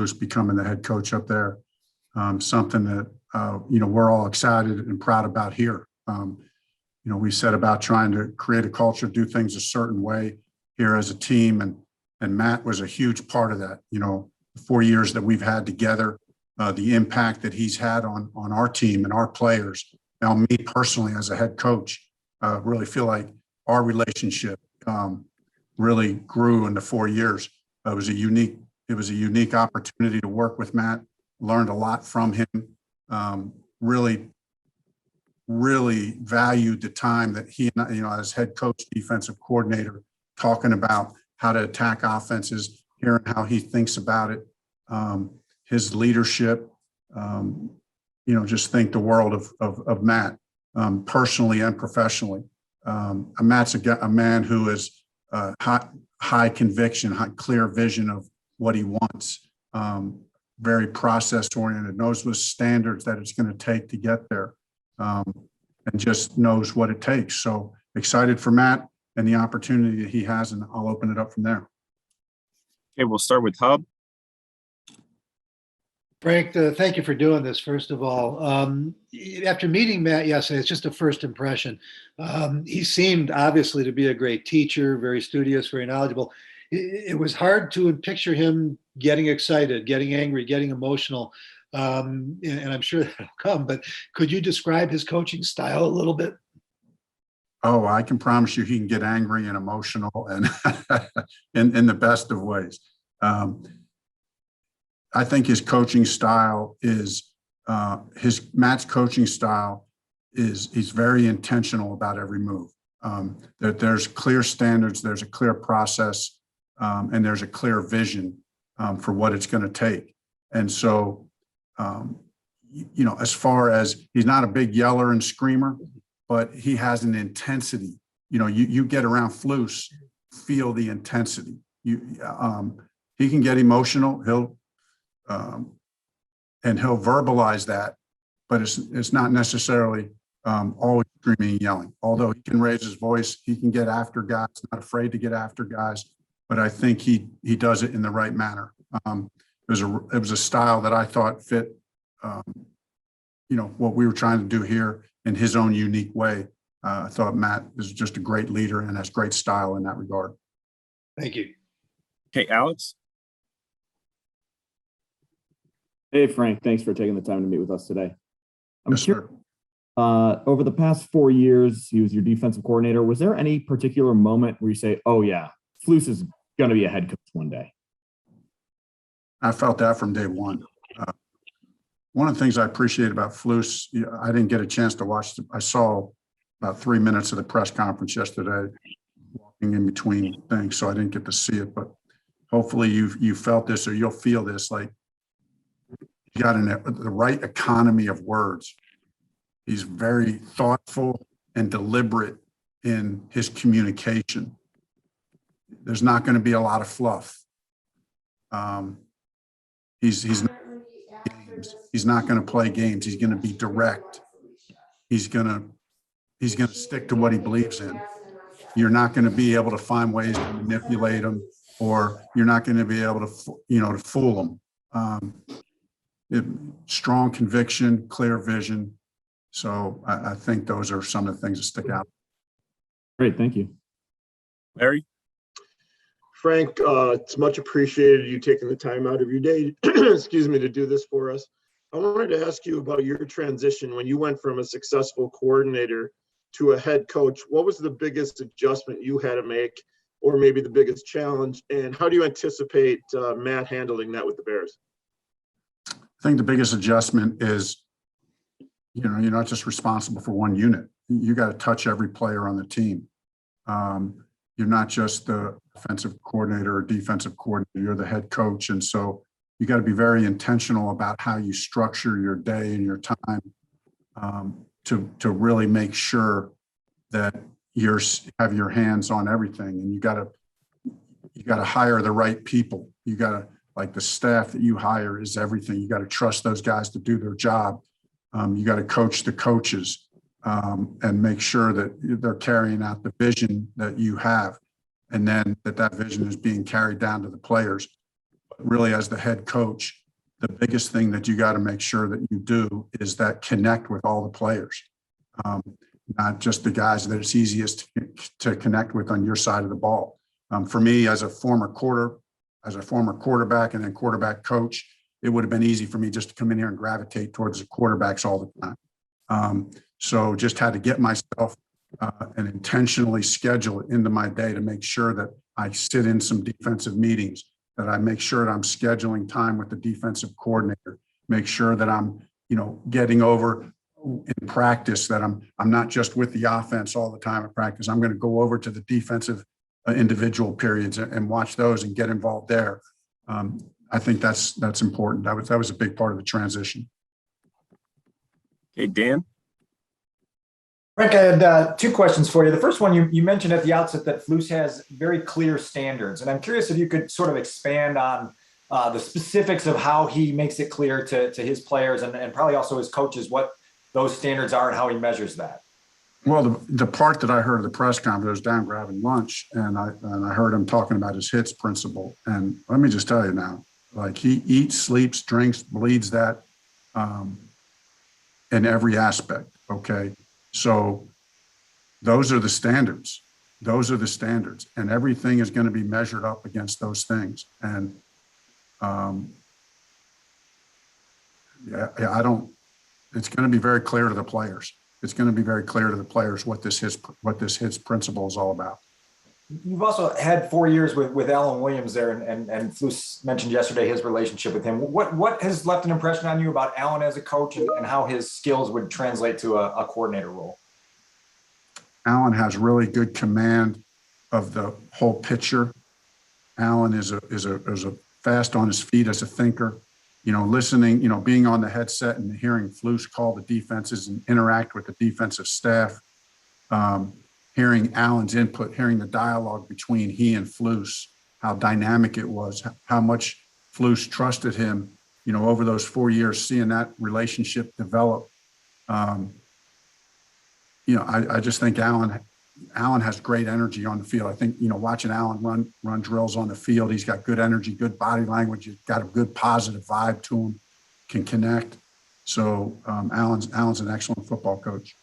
Eberflus becoming the head coach up there. Something that, we're all excited and proud about here. We set about trying to create a culture, do things a certain way here as a team. And Matt was a huge part of that. The 4 years that we've had together, the impact that he's had on our team and our players. Now, me personally, as a head coach, really feel like our relationship really grew in the 4 years. It was a unique opportunity to work with Matt. Learned a lot from him. Really valued the time that he and as head coach, defensive coordinator, talking about how to attack offenses, hearing how he thinks about it, his leadership. Just think the world of Matt, personally and professionally. Matt's a man who is high conviction, clear vision of what he wants. Very process oriented, knows the standards that it's going to take to get there, and just knows what it takes. So excited for Matt and the opportunity that he has, and I'll open it up from there. Okay, we'll start with Hub. Frank, thank you for doing this, first of all. After meeting Matt yesterday, it's just a first impression. He seemed obviously to be a great teacher, very studious, very knowledgeable. It was hard to picture him getting excited, getting angry, getting emotional, and I'm sure that'll come. But could you describe his coaching style a little bit? Oh, I can promise you he can get angry and emotional, and in the best of ways. I think his coaching style is Matt's coaching style is he's very intentional about every move. That there's clear standards, there's a clear process, and there's a clear vision for what it's going to take. And so, as far as he's not a big yeller and screamer, but he has an intensity. You get around Flus, feel the intensity. He can get emotional. He'll verbalize that, but it's not necessarily always screaming and yelling. Although he can raise his voice, he can get after guys, not afraid to get after guys, but I think he does it in the right manner. It was a style that I thought fit, what we were trying to do here in his own unique way. I thought Matt is just a great leader and has great style in that regard. Thank you. Okay, Alex. Hey, Frank, thanks for taking the time to meet with us today. Yes, sir. Over the past 4 years, he was your defensive coordinator. Was there any particular moment where you say, oh, yeah, Flus is going to be a head coach one day? I felt that from day one. One of the things I appreciate about Flus, I didn't get a chance to watch. I saw about 3 minutes of the press conference yesterday, walking in between things, so I didn't get to see it. But hopefully you felt this, or you'll feel this. Like, he got the right economy of words. He's very thoughtful and deliberate in his communication. There's not going to be a lot of fluff. He's not going to play games. He's going to be direct. He's going to stick to what he believes in. You're not going to be able to find ways to manipulate him, or you're not going to be able to, to fool him. Strong conviction, clear vision. So I think those are some of the things that stick out. Great, thank you. Larry? Frank, it's much appreciated you taking the time out of your day, excuse me, to do this for us. I wanted to ask you about your transition when you went from a successful coordinator to a head coach. What was the biggest adjustment you had to make, or maybe the biggest challenge, and how do you anticipate Matt handling that with the Bears? I think the biggest adjustment is, you're not just responsible for one unit. You got to touch every player on the team. You're not just the offensive coordinator or defensive coordinator, you're the head coach. And so you got to be very intentional about how you structure your day and your time to really make sure that you have your hands on everything. And you got to hire the right people. You got to, like, the staff that you hire is everything. You got to trust those guys to do their job. You got to coach the coaches and make sure that they're carrying out the vision that you have, and then that vision is being carried down to the players. really as the head coach, the biggest thing that you got to make sure that you do is that connect with all the players, not just the guys that it's easiest to connect with on your side of the ball. For me, as a former quarterback and then quarterback coach, it would have been easy for me just to come in here and gravitate towards the quarterbacks all the time. So just had to get myself and intentionally schedule it into my day to make sure that I sit in some defensive meetings, that I make sure that I'm scheduling time with the defensive coordinator, make sure that I'm, getting over in practice, that I'm not just with the offense all the time at practice. I'm going to go over to the defensive individual periods and watch those and get involved there. I think that's important. That was a big part of the transition. Okay, Dan. Frank, I had two questions for you. The first one, you mentioned at the outset that Flus has very clear standards, and I'm curious if you could sort of expand on the specifics of how he makes it clear to his players and probably also his coaches what those standards are and how he measures that. Well, the part that I heard of the press conference, I was down grabbing lunch, and I heard him talking about his HITS principle. And let me just tell you now, like, he eats, sleeps, drinks, bleeds that in every aspect. Okay, so those are the standards. Those are the standards, and everything is going to be measured up against those things. And it's going to be very clear to the players. It's going to be very clear to the players what this HITS principle is all about. You've also had 4 years with Alan Williams there, and Flus mentioned yesterday his relationship with him. What has left an impression on you about Alan as a coach and how his skills would translate to a coordinator role? Alan has really good command of the whole picture. Alan is a fast on his feet as a thinker. Listening, being on the headset and hearing Flus call the defenses and interact with the defensive staff, hearing Alan's input, hearing the dialogue between he and Flus, how dynamic it was, how much Flus trusted him, over those 4 years, seeing that relationship develop. I just think Alan has great energy on the field. I think, watching Alan run drills on the field, he's got good energy, good body language, he's got a good positive vibe to him, can connect. So Alan's an excellent football coach.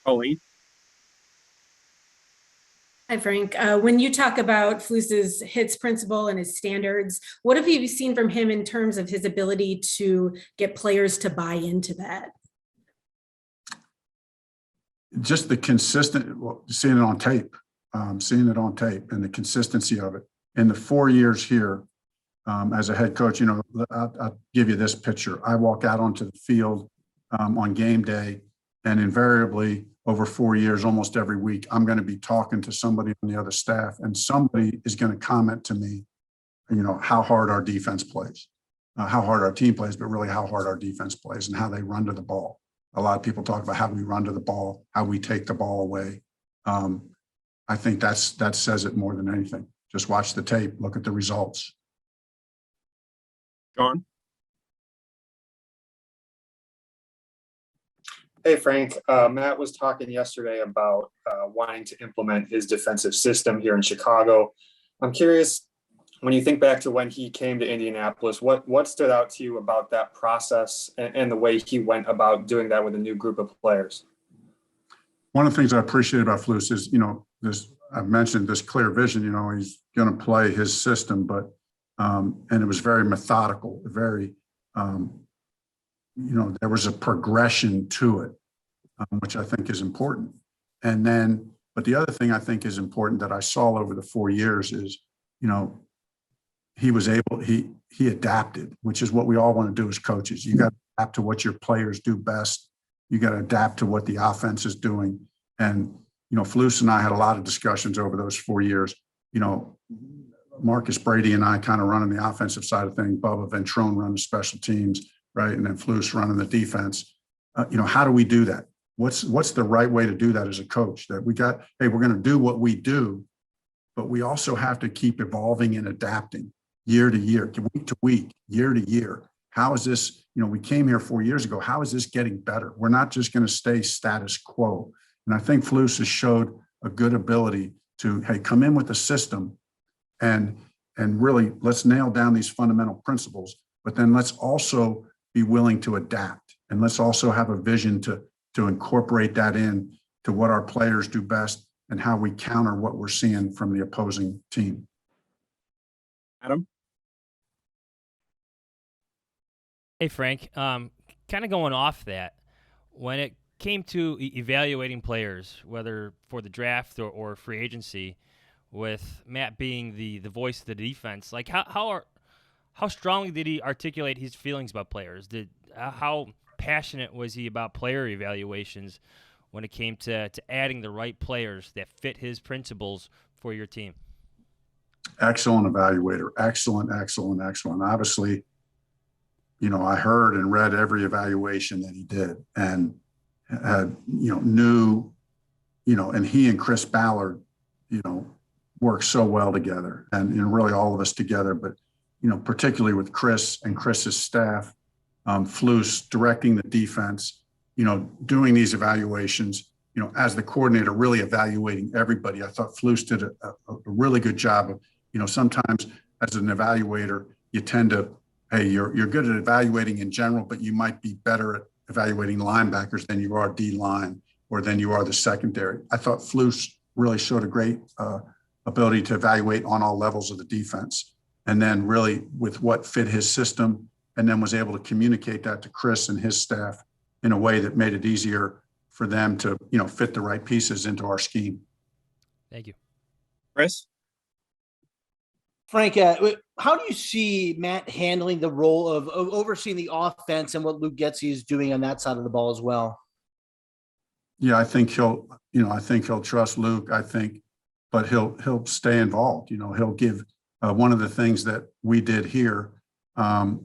Colleen. Hi, Frank. When you talk about Flus's HITS principle and his standards, what have you seen from him in terms of his ability to get players to buy into that? Just the seeing it on tape and the consistency of it. In the 4 years here as a head coach, I'll give you this picture. I walk out onto the field on game day, and invariably over 4 years, almost every week, I'm going to be talking to somebody on the other staff, and somebody is going to comment to me, how hard our defense plays, how hard our team plays, but really how hard our defense plays and how they run to the ball. A lot of people talk about how we run to the ball, how we take the ball away. I think that says it more than anything. Just watch the tape, look at the results. John. Hey, Frank. Matt was talking yesterday about wanting to implement his defensive system here in Chicago. I'm curious, when you think back to when he came to Indianapolis, what stood out to you about that process and the way he went about doing that with a new group of players? One of the things I appreciate about Flus is, I've mentioned this clear vision, he's going to play his system, but, and it was very methodical, very, there was a progression to it, which I think is important. And then, but the other thing I think is important that I saw over the 4 years is, he adapted, which is what we all want to do as coaches. You got to adapt to what your players do best. You got to adapt to what the offense is doing. And, Flus and I had a lot of discussions over those 4 years. Marcus Brady and I kind of running the offensive side of things, Bubba Ventrone running special teams, right? And then Flus running the defense. How do we do that? What's the right way to do that as a coach? That we're going to do what we do, but we also have to keep evolving and adapting year to year, week to week, year to year. How is this, we came here 4 years ago. How is this getting better? We're not just going to stay status quo. And I think Flus has showed a good ability to, hey, come in with a system and and really let's nail down these fundamental principles, but then let's also be willing to adapt. And let's also have a vision to incorporate that in to what our players do best and how we counter what we're seeing from the opposing team. Adam? Hey, Frank. Kind of going off that, when it came to evaluating players, whether for the draft or free agency, with Matt being the voice of the defense, like how strongly did he articulate his feelings about players? How passionate was he about player evaluations when it came to adding the right players that fit his principles for your team? Excellent evaluator. Excellent. Obviously, I heard and read every evaluation that he did, and had, knew, and he and Chris Ballard, worked so well together, and really all of us together, but, particularly with Chris and Chris's staff, Flus directing the defense, doing these evaluations, as the coordinator, really evaluating everybody. I thought Flus did a really good job of, sometimes as an evaluator, you tend to, hey, you're good at evaluating in general, but you might be better at evaluating linebackers than you are D-line or than you are the secondary. I thought Flus really showed a great ability to evaluate on all levels of the defense, and then really with what fit his system, and then was able to communicate that to Chris and his staff in a way that made it easier for them to, fit the right pieces into our scheme. Thank you. Chris? Frank, how do you see Matt handling the role of overseeing the offense and what Luke Getsy is doing on that side of the ball as well? Yeah, I think he'll trust Luke. But he'll stay involved. He'll give one of the things that we did here, and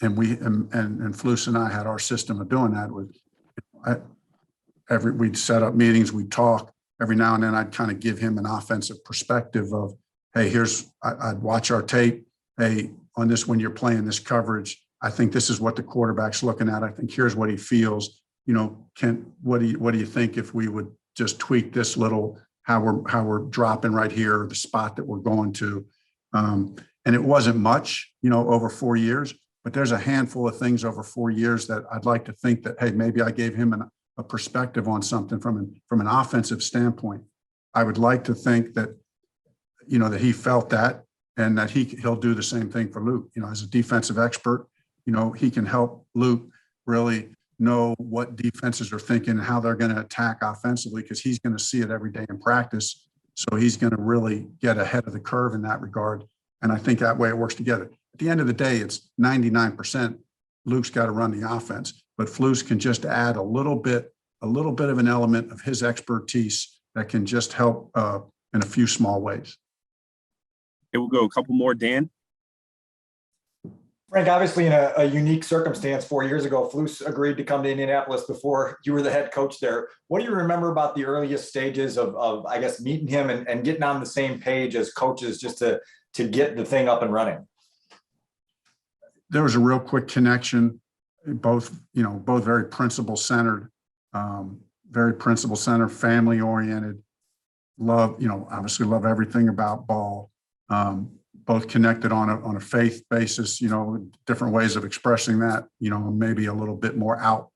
Flus and I had our system of doing that. We'd set up meetings, we'd talk every now and then. I'd kind of give him an offensive perspective of, hey, I'd watch our tape. Hey, on this, when you're playing this coverage, I think this is what the quarterback's looking at. I think here's what he feels. What do you think if we would just tweak this little, how we're dropping right here, the spot that we're going to. And it wasn't much, over 4 years, but there's a handful of things over 4 years that I'd like to think that, hey, maybe I gave him a perspective on something from an offensive standpoint. I would like to think that, that he felt that, and that he'll do the same thing for Luke. As a defensive expert, he can help Luke really know what defenses are thinking and how they're going to attack offensively, because he's going to see it every day in practice. So he's going to really get ahead of the curve in that regard. And I think that way it works together. At the end of the day, it's 99% Luke's got to run the offense, but Flus can just add a little bit of an element of his expertise that can just help in a few small ways. Okay, we'll go a couple more. Dan? Frank, obviously in a unique circumstance, 4 years ago, Flus agreed to come to Indianapolis before you were the head coach there. What do you remember about the earliest stages of I guess, meeting him and getting on the same page as coaches just to get the thing up and running? There was a real quick connection, both very principle centered, family oriented, obviously love everything about ball. Both connected on a faith basis, different ways of expressing that, maybe a little bit more out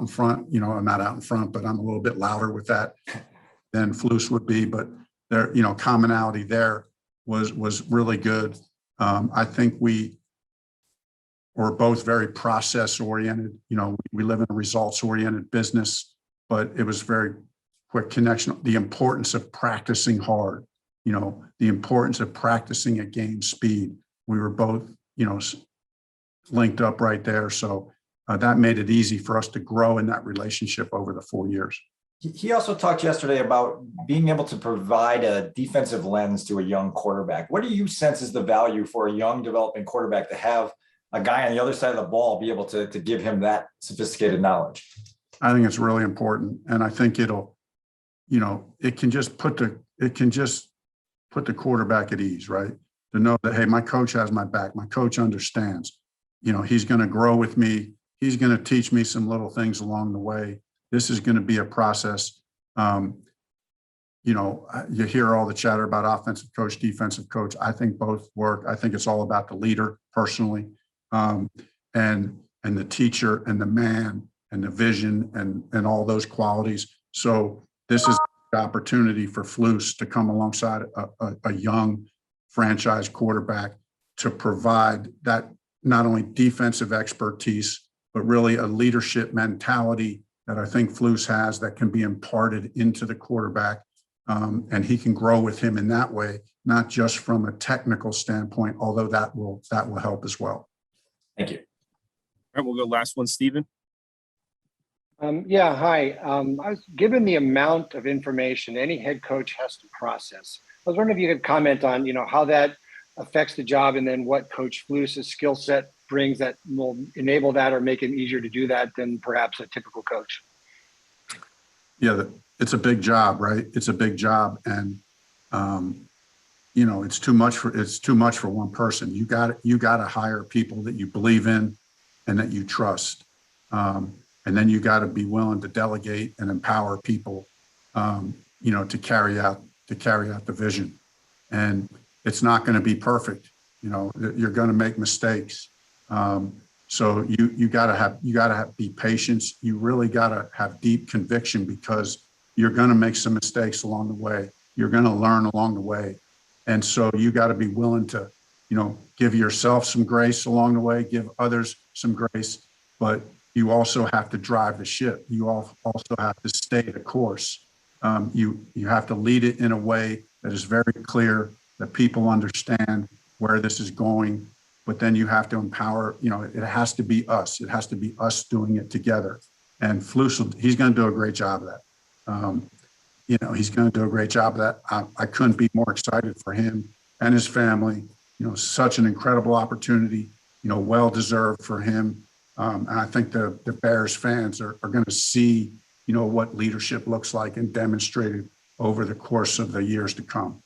in front, I'm not out in front, but I'm a little bit louder with that than Flus would be, but there, commonality there was really good. I think we were both very process oriented, we live in a results oriented business, but it was very quick connection, the importance of practicing hard. The importance of practicing at game speed. We were both, linked up right there. So that made it easy for us to grow in that relationship over the 4 years. He also talked yesterday about being able to provide a defensive lens to a young quarterback. What do you sense is the value for a young developing quarterback to have a guy on the other side of the ball be able to give him that sophisticated knowledge? I think it's really important. And I think it can just put the quarterback at ease, right? To know that, hey, my coach has my back. My coach understands. He's going to grow with me. He's going to teach me some little things along the way. This is going to be a process. you hear all the chatter about offensive coach, defensive coach. I think both work. I think it's all about the leader personally, and the teacher and the man and the vision and all those qualities. So this is an opportunity for Flus to come alongside a young franchise quarterback to provide that not only defensive expertise, but really a leadership mentality that I think Flus has that can be imparted into the quarterback. And he can grow with him in that way, not just from a technical standpoint, although that will help as well. Thank you. All right, we'll go last one, Stephen. Yeah, hi. Given the amount of information any head coach has to process, I was wondering if you could comment on, how that affects the job, and then what Coach Flus's skill set brings that will enable that or make it easier to do that than perhaps a typical coach. Yeah, it's a big job, right? It's a big job, and it's too much for one person. You got to hire people that you believe in and that you trust, and then you got to be willing to delegate and empower people, to carry out the vision. And it's not going to be perfect. You're going to make mistakes. So you gotta be patient. You really gotta have deep conviction, because you're gonna make some mistakes along the way. You're gonna learn along the way. And so you gotta be willing to, give yourself some grace along the way, give others some grace, but you also have to drive the ship. You also have to stay the course. You have to lead it in a way that is very clear, that people understand where this is going. But then you have to empower, it has to be us. It has to be us doing it together. And Flus, he's going to do a great job of that. He's going to do a great job of that. I couldn't be more excited for him and his family. Such an incredible opportunity, well-deserved for him. And I think the Bears fans are going to see, what leadership looks like and demonstrated over the course of the years to come.